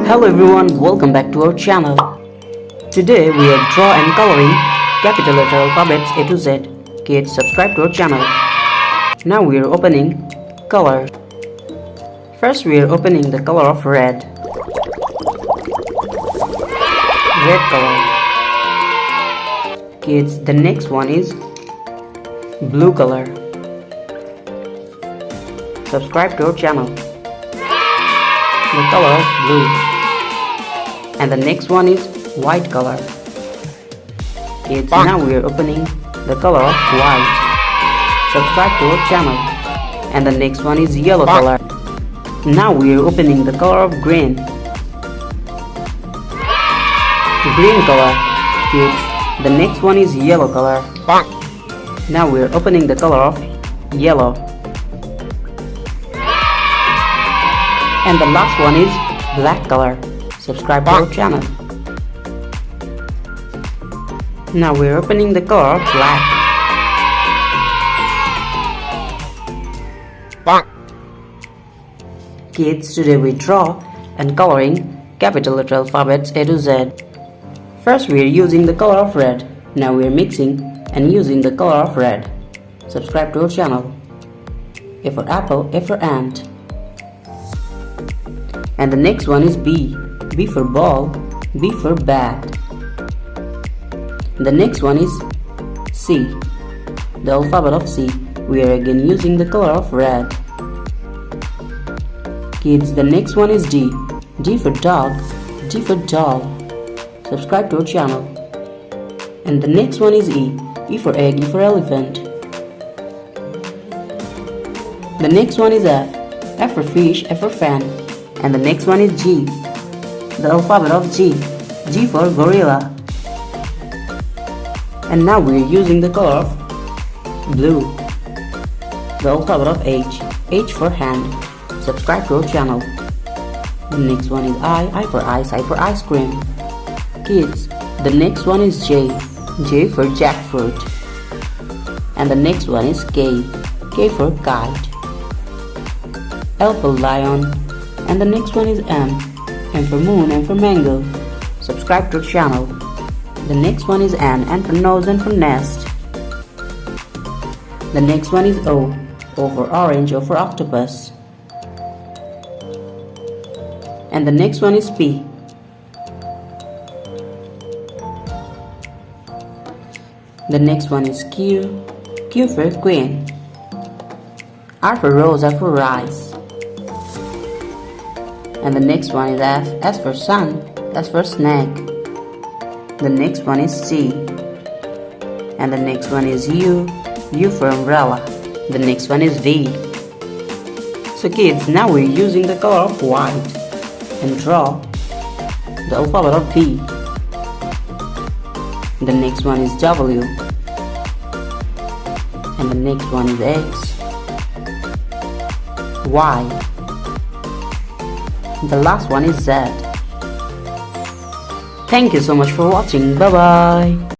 Hello everyone, welcome back to our channel. Today we are draw and coloring capital letter alphabets A to Z. Kids, subscribe to our channel. Now we are opening color. First we are opening the color of red. Red color. Kids, the next one is blue color. Subscribe to our channel. The color of blue. And the next one is white color. Kids, now we are opening the color of white. Subscribe to our channel. And the next one is yellow color. Now we are opening the color of green. Green color. Kids, the next one is yellow color. Now we are opening the color of yellow. And the last one is black color. Subscribe to our channel. Now we are opening the color of black. Kids, today we draw and coloring capital letter alphabets A to Z. First we are using the color of red. Now we are mixing and using the color of red. Subscribe to our channel. A for apple, A for ant. And the next one is B. B for ball, B for bat. The next one is C. The alphabet of C. We are again using the color of red. Kids, the next one is D. D for dog, D for doll. Subscribe to our channel. And the next one is E. E for egg, E for elephant. The next one is F. F for fish, F for fan. And the next one is G. The alphabet of G. G for gorilla. And now we are using the color of blue. The alphabet of H. H for hand. Subscribe to our channel. The next one is I for ice, I for ice cream. Kids, the next one is J. J for jackfruit. And the next one is K. K for kite. L for lion. And the next one is M. M for moon, M for mango. Subscribe to our channel. The next one is N for nose, N for nest. The next one is O. O for orange, O for octopus. And the next one is P. The next one is Q. Q for queen. R for rose, R for rice. And the next one is F. S for sun, S for snake. The next one is C. And the next one is U. U for umbrella. The next one is V. So kids, now we're using the color of white and draw the alphabet of V. The next one is W. And the next one is X. Y. The last one is Z. Thank you so much for watching. Bye bye.